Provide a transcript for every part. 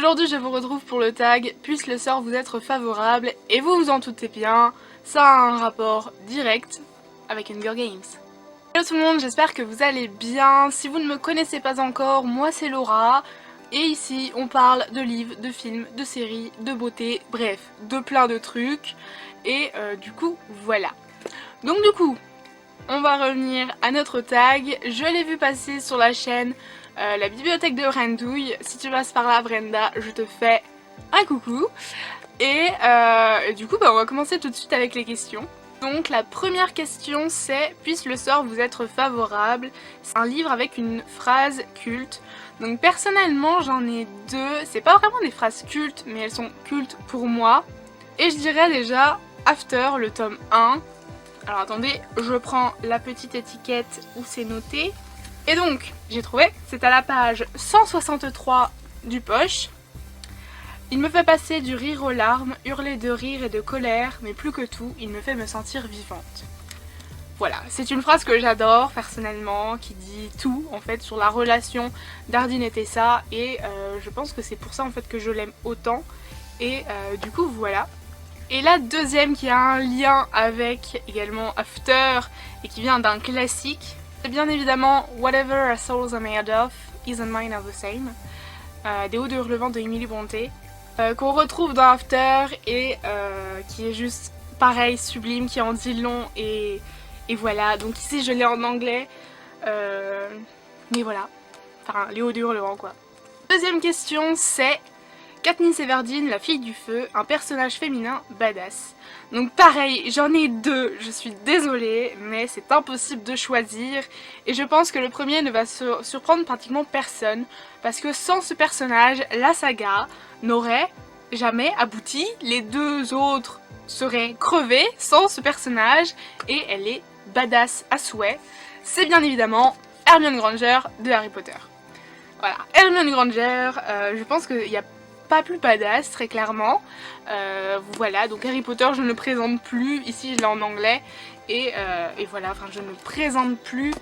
Aujourd'hui je vous retrouve pour le tag puisse le sort vous être favorable et vous vous en doutez bien, ça a un rapport direct avec Hunger Games. Hello tout le monde, j'espère que vous allez bien. Si vous ne me connaissez pas encore, moi c'est Laura et ici on parle de livres, de films, de séries, de beauté, bref, de plein de trucs et du coup voilà. Donc du coup, on va revenir à notre tag. Je l'ai vu passer sur la chaîne la bibliothèque de Brandouille. Si tu passes par là Brenda, je te fais un coucou. Et du coup on va commencer tout de suite avec les questions. Donc la première question c'est puisse le sort vous être favorable. C'est un livre avec une phrase culte. Donc personnellement j'en ai deux. C'est pas vraiment des phrases cultes mais elles sont cultes pour moi. Et je dirais déjà After, le tome 1. Alors attendez, je prends la petite étiquette où c'est noté. Et donc, j'ai trouvé, c'est à la page 163 du poche. Il me fait passer du rire aux larmes, hurler de rire et de colère, mais plus que tout, il me fait me sentir vivante. Voilà, c'est une phrase que j'adore personnellement, qui dit tout en fait sur la relation d'Ardine et Tessa. Et je pense que c'est pour ça en fait que je l'aime autant. Et du coup voilà. Et la deuxième qui a un lien avec également After et qui vient d'un classique, c'est bien évidemment Whatever our souls are made of isn't mine are the same, des Hauts de Hurlevent de Emily Brontë, qu'on retrouve dans After et qui est juste pareil, sublime, qui en dit long et voilà. Donc ici je l'ai en anglais, mais voilà, enfin les Hauts de Hurlevent quoi. Deuxième question c'est Katniss Everdeen, la fille du feu, un personnage féminin badass. Donc pareil, j'en ai deux, je suis désolée, mais c'est impossible de choisir. Et je pense que le premier ne va surprendre pratiquement personne, parce que sans ce personnage, la saga n'aurait jamais abouti. Les deux autres seraient crevés sans ce personnage, et elle est badass à souhait. C'est bien évidemment Hermione Granger de Harry Potter. Voilà, Hermione Granger, je pense qu'il y a pas plus badass très clairement. Voilà, donc Harry Potter je ne le présente plus, ici je l'ai en anglais et voilà, enfin je ne présente plus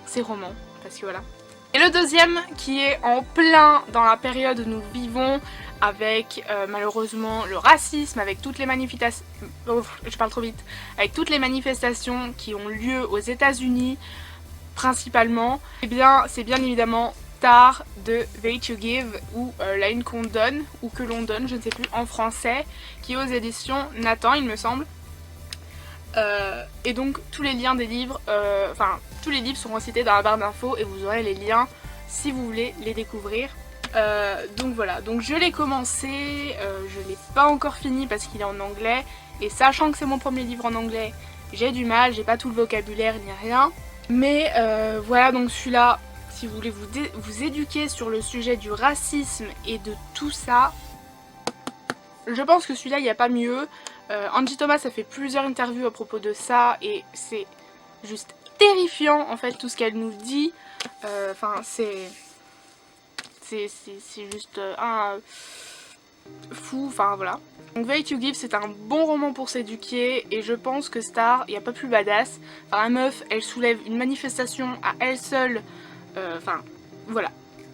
ces romans parce que voilà. Et le deuxième qui est en plein dans la période où nous vivons avec malheureusement le racisme, avec toutes les manifestations, je parle trop vite, avec toutes les manifestations qui ont lieu aux États-Unis principalement, et bien c'est bien évidemment Tar de The Hate You Give ou La Une qu'on donne ou que l'on donne, je ne sais plus, en français, qui est aux éditions Nathan il me semble. Et donc tous les liens des livres, enfin tous les livres seront cités dans la barre d'infos et vous aurez les liens si vous voulez les découvrir. Donc voilà, donc je l'ai commencé, je l'ai pas encore fini parce qu'il est en anglais et sachant que c'est mon premier livre en anglais, j'ai du mal, j'ai pas tout le vocabulaire ni rien. Mais voilà, donc celui-là, si vous voulez vous éduquer sur le sujet du racisme et de tout ça, je pense que celui-là il n'y a pas mieux. Angie Thomas a fait plusieurs interviews à propos de ça et c'est juste terrifiant en fait tout ce qu'elle nous dit. Enfin c'est juste fou, enfin voilà. Donc The Hate You Give c'est un bon roman pour s'éduquer et je pense que Star, il n'y a pas plus badass. Enfin la meuf elle soulève une manifestation à elle seule. Enfin voilà,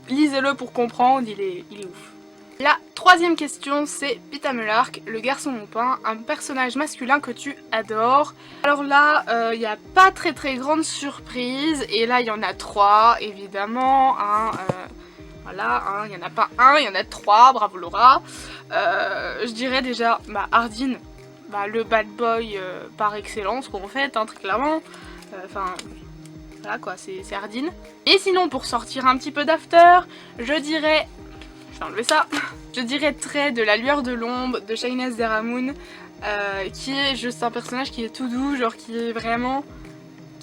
lisez-le pour comprendre, il est ouf. La troisième question c'est Pita Mellark, le garçon au pain, un personnage masculin que tu adores. Alors là il n'y a pas très grande surprise et là il y en a trois évidemment. Voilà, il n'y en a pas un, il y en a trois, bravo Laura. Je dirais déjà Ardine, le bad boy par excellence quoi en fait, très clairement. Enfin voilà quoi, c'est Ardine. Et sinon pour sortir un petit peu d'after, je dirais... Je vais enlever ça. Je dirais Trait de la lueur de l'ombre de Shainaz Deramoun, qui est juste un personnage qui est tout doux, genre qui est vraiment...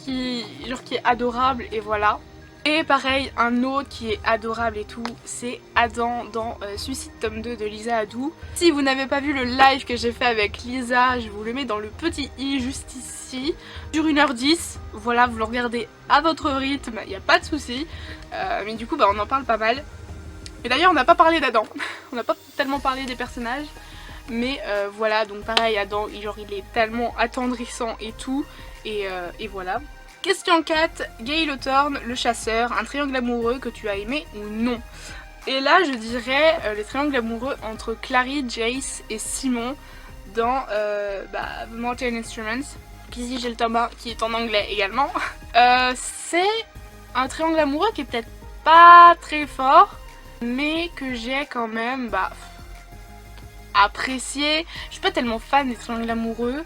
qui est adorable et voilà. Et pareil, un autre qui est adorable et tout, c'est Adam dans Suicide tome 2 de Lisa Adou. Si vous n'avez pas vu le live que j'ai fait avec Lisa, je vous le mets dans le petit i juste ici. Dure 1h10, voilà, vous le regardez à votre rythme, il n'y a pas de souci. Mais du coup, on en parle pas mal. Et d'ailleurs, on n'a pas parlé d'Adam, on n'a pas tellement parlé des personnages. Mais voilà, donc pareil, Adam, il est tellement attendrissant et tout, et voilà. Question 4, Gail Hawthorne, le chasseur, un triangle amoureux que tu as aimé ou non? Et là je dirais les triangles amoureux entre Clary, Jace et Simon dans The Mortal Instruments. Ici j'ai le tome 1 qui est en anglais également. C'est un triangle amoureux qui est peut-être pas très fort, mais que j'ai quand même apprécié. Je suis pas tellement fan des triangles amoureux,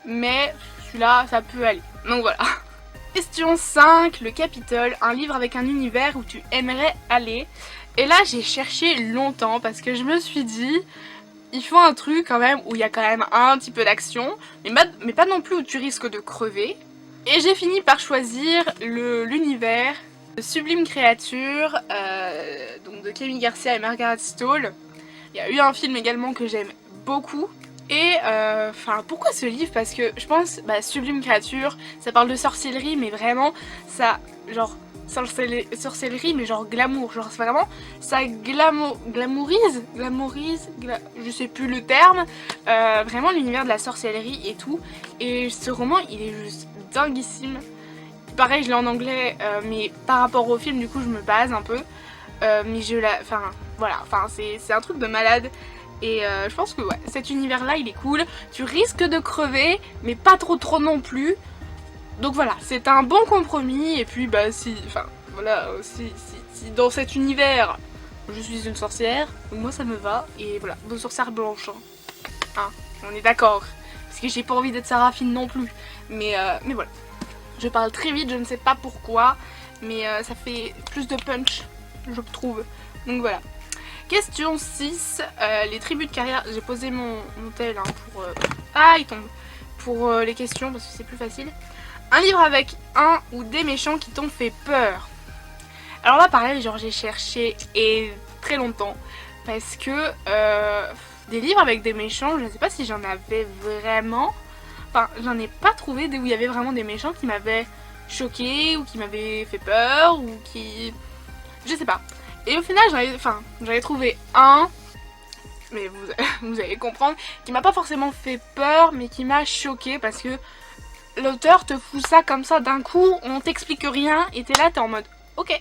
mais celui-là ça peut aller. Donc voilà. Question 5, le Capitole, un livre avec un univers où tu aimerais aller. Et là j'ai cherché longtemps parce que je me suis dit, il faut un truc quand même où il y a quand même un petit peu d'action, mais pas non plus où tu risques de crever. Et j'ai fini par choisir l'univers de Sublime Créature, donc de Kami Garcia et Margaret Stoll. Il y a eu un film également que j'aime beaucoup. Et pourquoi ce livre? Parce que je pense, Sublime Créature, ça parle de sorcellerie, mais vraiment, ça, genre, sorcellerie, mais genre glamour, genre c'est vraiment, ça glamourise, je sais plus le terme, vraiment l'univers de la sorcellerie et tout. Et ce roman, il est juste dinguissime. Pareil, je l'ai en anglais, mais par rapport au film, du coup, je me base un peu. Mais c'est un truc de malade. Et je pense que ouais, cet univers là il est cool. Tu risques de crever mais pas trop non plus. Donc voilà, c'est un bon compromis. Et puis si dans cet univers je suis une sorcière, donc moi ça me va. Et voilà, une sorcière blanche hein, on est d'accord. Parce que j'ai pas envie d'être Saraphine non plus. Mais voilà, je parle très vite, je ne sais pas pourquoi, mais ça fait plus de punch je trouve. Donc voilà. Question 6, les tribus de carrière. J'ai posé mon tel pour... il tombe. Pour les questions parce que c'est plus facile. Un livre avec un ou des méchants qui t'ont fait peur. Alors là pareil, genre j'ai cherché et très longtemps. Parce que des livres avec des méchants, je ne sais pas si j'en avais vraiment. Enfin, j'en ai pas trouvé où il y avait vraiment des méchants qui m'avaient choqué ou qui m'avaient fait peur ou qui... Je sais pas. Et au final j'en ai trouvé un, mais vous allez comprendre, qui m'a pas forcément fait peur mais qui m'a choqué parce que l'auteur te fout ça comme ça d'un coup, on t'explique rien et t'es là, t'es en mode ok.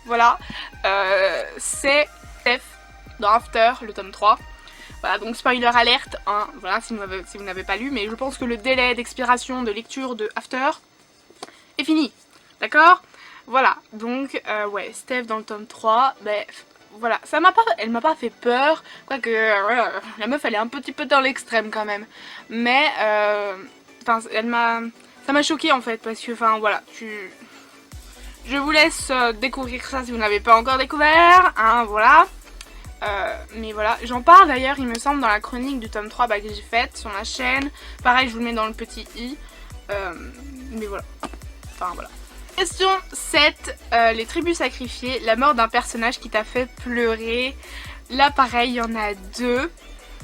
Voilà, c'est Steph dans After, le tome 3. Voilà, donc spoiler alerte, hein, voilà, si vous n'avez pas lu, mais je pense que le délai d'expiration de lecture de After est fini, d'accord? Voilà, donc ouais, Steph dans le tome 3, voilà, elle m'a pas fait peur, quoique la meuf elle est un petit peu dans l'extrême quand même, mais ça m'a choqué en fait, parce que voilà, je vous laisse découvrir ça si vous n'avez pas encore découvert, hein, voilà. Mais voilà, j'en parle d'ailleurs il me semble dans la chronique du tome 3 que j'ai faite sur ma chaîne, pareil je vous le mets dans le petit i, mais voilà, voilà. Question 7, les tribus sacrifiées, la mort d'un personnage qui t'a fait pleurer. Là pareil, il y en a deux.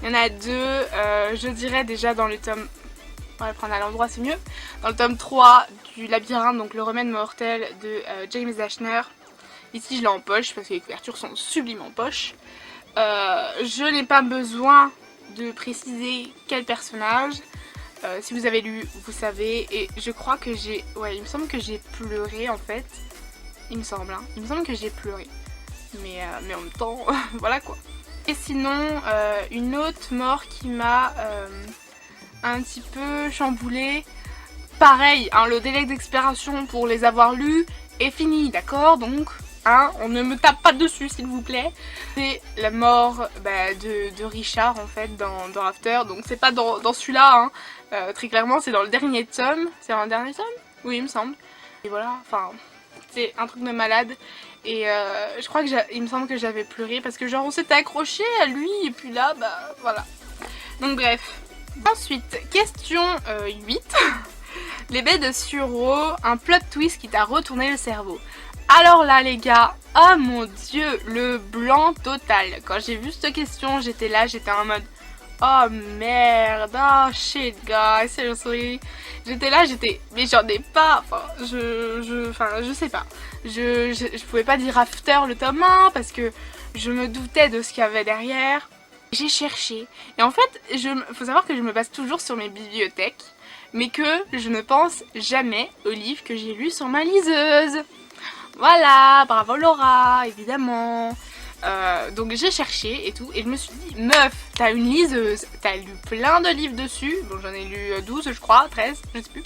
Je dirais déjà dans le tome... On va le prendre à l'endroit, c'est mieux. Dans le tome 3 du labyrinthe, donc le remède mortel de James Dashner. Ici je l'ai en poche parce que les couvertures sont sublimes en poche. Je n'ai pas besoin de préciser quel personnage. Si vous avez lu, vous savez, et je crois que il me semble que j'ai pleuré en fait. Il me semble que j'ai pleuré. Mais en même temps, voilà quoi. Et sinon, une autre mort qui m'a un petit peu chamboulée. Pareil, hein, le délai d'expiration pour les avoir lus est fini, d'accord? Donc, hein, on ne me tape pas dessus s'il vous plaît. C'est la mort de Richard en fait dans After. Donc c'est pas dans celui-là, hein. Très clairement c'est dans le dernier tome. C'est dans le dernier tome? Oui il me semble. Et voilà, c'est un truc de malade. Et je crois il me semble que j'avais pleuré parce que genre on s'était accroché à lui et puis là voilà. Donc bref. Ensuite, question 8. Les baies de Suro, un plot twist qui t'a retourné le cerveau. Alors là les gars, oh mon dieu, le blanc total. Quand j'ai vu cette question, j'étais en mode oh merde, oh shit guys, seriously. Mais j'en ai pas, je sais pas. Je pouvais pas dire After le tome 1 parce que je me doutais de ce qu'il y avait derrière. J'ai cherché et en fait, faut savoir que je me base toujours sur mes bibliothèques, mais que je ne pense jamais aux livres que j'ai lus sur ma liseuse. Voilà, bravo Laura, évidemment. Donc j'ai cherché et tout, et je me suis dit, meuf, t'as une liseuse, t'as lu plein de livres dessus, bon j'en ai lu 12 je crois, 13, je sais plus.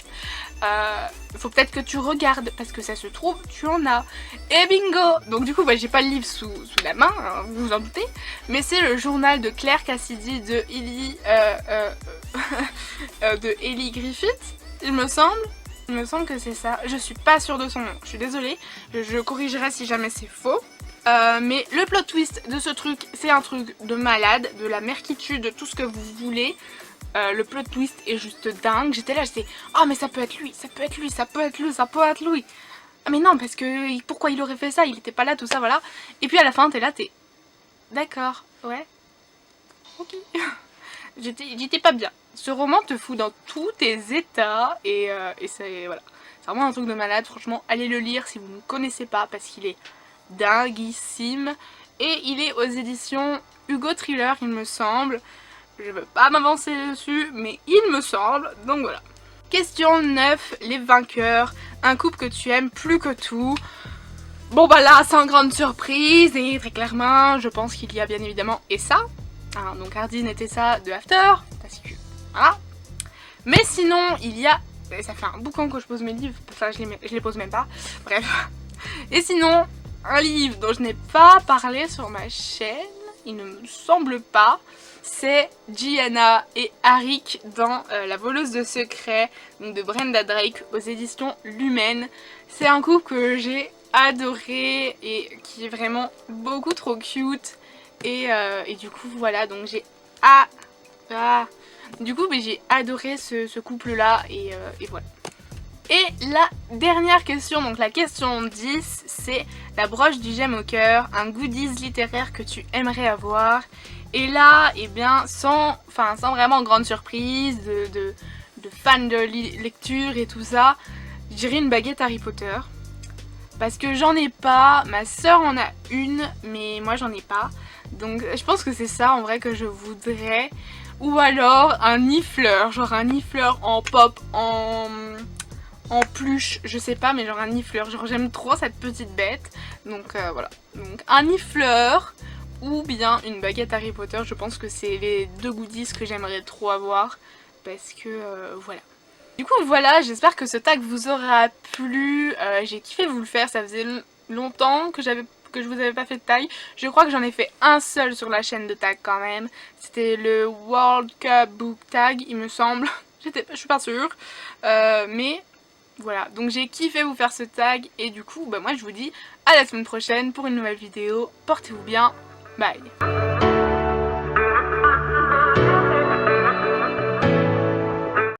Faut peut-être que tu regardes, parce que ça se trouve, tu en as. Et bingo. Donc du coup, j'ai pas le livre sous la main, hein, vous vous en doutez, mais c'est le journal de Claire Cassidy de Ellie Griffith, il me semble. Il me semble que c'est ça, je suis pas sûre de son nom, je suis désolée, je corrigerai si jamais c'est faux. Mais le plot twist de ce truc, c'est un truc de malade, de la merquitude, tout ce que vous voulez. Le plot twist est juste dingue. J'étais là, j'étais, oh mais ça peut être lui, ça peut être lui, ça peut être lui, ça peut être lui. Ah mais non, parce que pourquoi il aurait fait ça, il était pas là, tout ça, voilà. Et puis à la fin, t'es là, t'es, d'accord, ouais, ok. J'étais pas bien. Ce roman te fout dans tous tes états et c'est, voilà. C'est vraiment un truc de malade, franchement, allez le lire si vous ne connaissez pas parce qu'il est dinguissime. Et il est aux éditions Hugo Thriller, il me semble. Je veux pas m'avancer dessus, mais il me semble, donc voilà. Question 9, les vainqueurs. Un couple que tu aimes plus que tout. Bon bah là, sans grande surprise, et très clairement, je pense qu'il y a bien évidemment Essa. Hein, donc Ardine et Tessa de After, parce que voilà. Mais sinon, il y a... Ça fait un boucan que je pose mes livres, enfin je les pose même pas, bref. Et sinon, un livre dont je n'ai pas parlé sur ma chaîne, il ne me semble pas, c'est Gianna et Arik dans La voleuse de secrets, donc de Brenda Drake aux éditions Lumen. C'est un couple que j'ai adoré et qui est vraiment beaucoup trop cute. Et du coup voilà, donc j'ai j'ai adoré ce couple là et voilà. Et la dernière question, donc la question 10, c'est la broche du j'aime au cœur, un goodies littéraire que tu aimerais avoir. Et là, eh bien, sans vraiment grande surprise de fan de lecture et tout ça, je dirais une baguette Harry Potter. Parce que j'en ai pas, ma soeur en a une, mais moi j'en ai pas. Donc je pense que c'est ça en vrai que je voudrais. Ou alors un nifleur, genre un nifleur en pop, en pluche, je sais pas, mais genre un nifleur. Genre j'aime trop cette petite bête. Donc voilà. Donc un nifleur ou bien une baguette Harry Potter. Je pense que c'est les deux goodies que j'aimerais trop avoir. Parce que voilà. Du coup voilà, j'espère que ce tag vous aura plu. J'ai kiffé vous le faire, ça faisait longtemps que je vous avais pas fait de tag. Je crois que j'en ai fait un seul sur la chaîne de tag quand même. C'était le World Cup Book Tag, il me semble. Je suis pas sûre. Mais voilà, donc j'ai kiffé vous faire ce tag. Et du coup, moi je vous dis à la semaine prochaine pour une nouvelle vidéo. Portez-vous bien. Bye.